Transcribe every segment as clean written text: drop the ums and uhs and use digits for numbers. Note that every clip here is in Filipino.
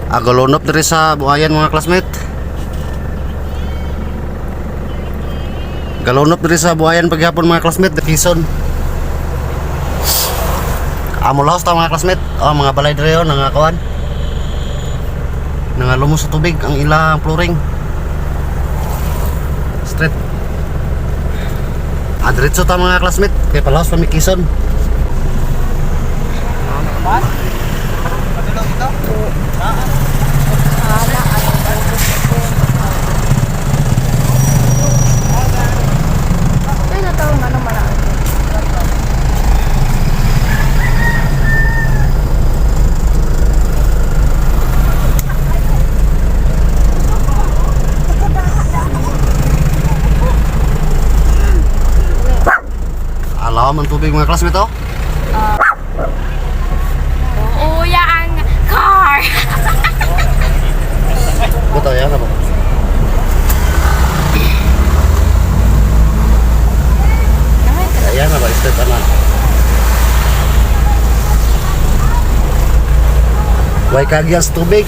Agalonop diri sa buhayan mga classmate. Galonop diri sa buhayan paghapon mga classmate, Quezon. Amulaos ta mga classmate. Oh, mga balay diri oh nga kuan. Lumos sa tubig ang ilang flooring. Straight. Diretso ta mga classmate, kay palaos pa mi Quezon. Alam ang tubig mga classmate oh. Uuya ang car. Betul ya apa? Ayan na ba step anan? Way kagyas tubig.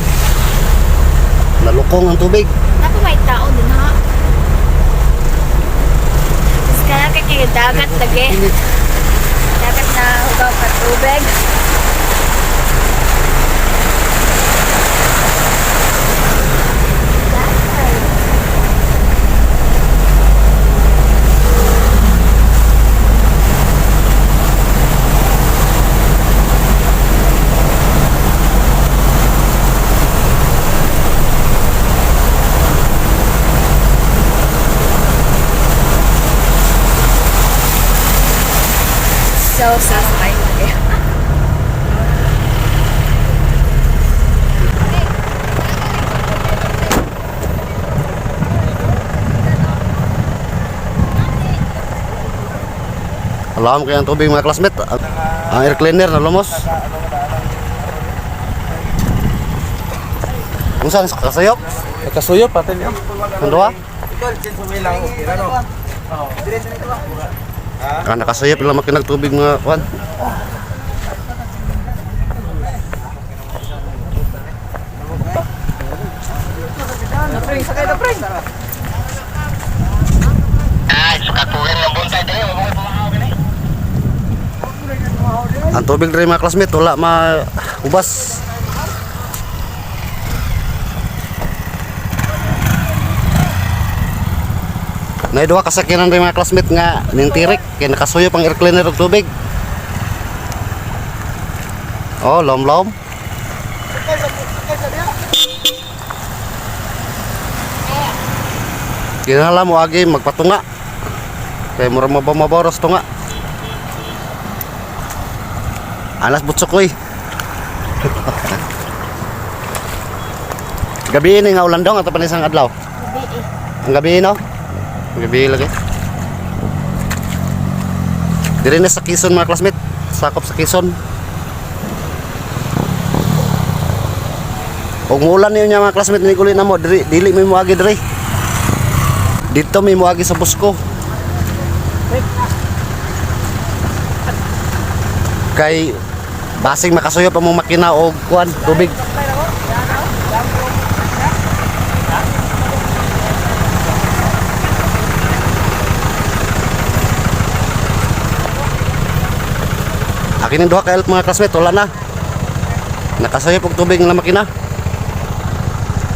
Nalukong ang tubig. Naku may tao din ha. Tapos kaya kaya dagat lagi. Dagat na hugaw ka tubig. So sasakay lagi. Alam kaya ang tubig mga classmate. Ang air cleaner na lumos. Kung saan kasayop? Kasuyop patin yun. Ang dua? Kan nakasayop lang makinag tubig mga kuan. Napring, sakay napring. Ang tubig diri mga classmate wala maubas. Nay duha kasakyanan rin mga classmate nga ning tirik kay nakasuyop ang air cleaner og tubig. Oh, lom-lom. Kinala mo agi magpatunga. Kay mura mabaros tunga. Alas butsokoy. Gabi ini nga ulan dong atau panisang adlaw? Ang gabi no? Gabi lagi. Diri na sa Quezon mga classmate, sakop sa Quezon. Og muulan niyo mga classmate ni kulit na mo dili mi moagi diri. Dito mi moagi sa Busco. Kay basing makasuyo pa mo makina og kuan tubig. Akin yung duha ka mga classmate, wala na. Nakasayop og tubig ng makina.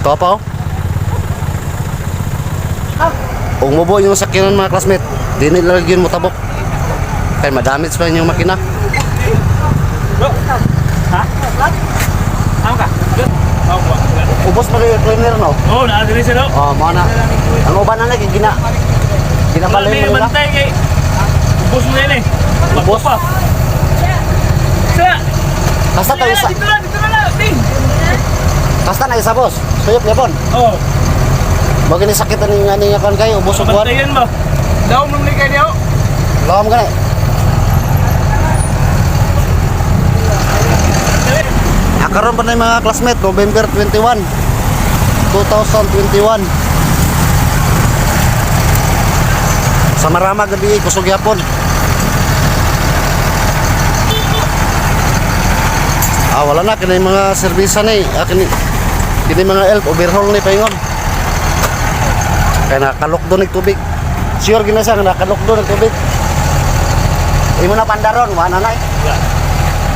Ito pa oh. Umubo yung sakyanan mga classmate. Di nilagyan mo tabok. Kaya madamage pa yung makina. Ha? Ano ka? Ubos pa rin yung cleaner no? Oo, nakadiri siya no? Oh, mana. Ang uban na lagi, ginabalay mo nila. Bantay kay ubos mo yan eh. Ubos pa. Sa! Kasta tayo isa. Dito na, ting! Kasta na isa boss. Suyop niya pon. Oo. Bagay ni sakit ni nga niya kon kayo, ubos og buwan. Bantayan mo. Daw mo ni kayo. Lawam ka na. Karon pa na yung mga classmate, November 21, 2021. Sa Marama gabi, kusog yapon. Wala na, kina yung mga serbisa na eh. Kini mga elf overhaul ni paingon. Kaya nakalokdo ng tubig. Sure gina siya nakalokdo ng tubig. Imo na pandaron, wala na eh.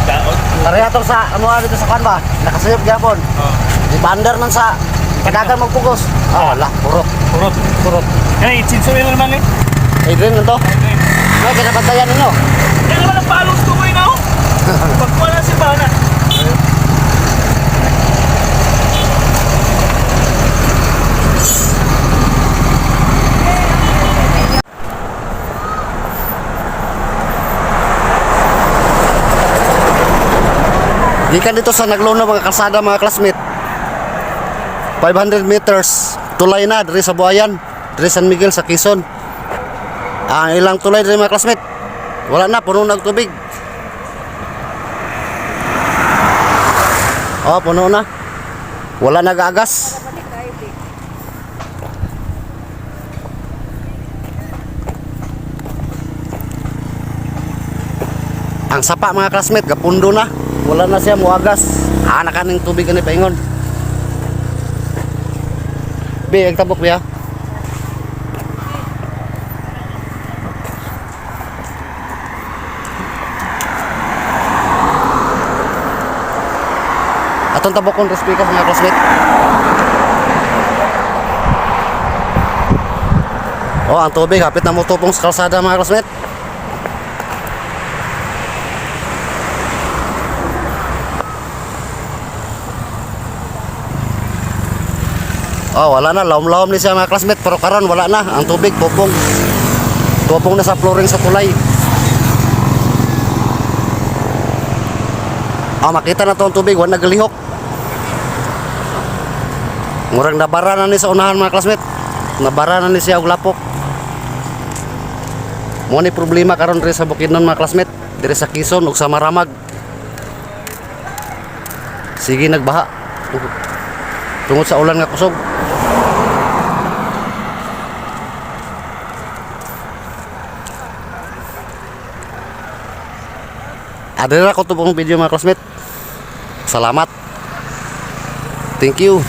Daot. Tarihator sa ano dito sa kan ba? Nakasayop gyapon. Oh. Di bandar man sa kadagan magpugos. Ah, wala, purot. Kurot. Purot. Yan, itsinsurin na naman eh. Adrian nito. Okay. May kinabantayan ninyo. Yan naman ang palos ko ngayon ako. Pagkuha na si Bana. Gikan dito sa nagluno mga kalsada mga classmate. 500 meters tulay na diri sa Buayan, diri San Miguel sa Quezon. Ang ilang tulay diri mga classmate. Wala na, puno na og tubig. Oh, puno na. Wala nag-agas. Ang sapa mga classmate, gapundo na. Wala na siya muagas. Nakaning tubig ani paingon. Be, ang tabok biya. Atong tabok kon respikas mga classmate. Oh, ang tubig hapit na motupong sa kalsada mga classmate. Oh, wala na, laom-laom ni siya mga classmate, pero karon wala na, ang tubig tupong. Tupong na sa flooring sa tulay. Oh, makita na to ang tubig, wala nagalihok. Murang nabara na ni sa unahan mga classmate. Nabara na ni siya og lapok. Mo ni problema karon diri sa Bukidnon mga classmate, diri sa Quezon ug sa Maramag. Sige nagbaha. Tungod sa ulan nga kusog. Adira ko tubong video mga classmate. Salamat. Thank you.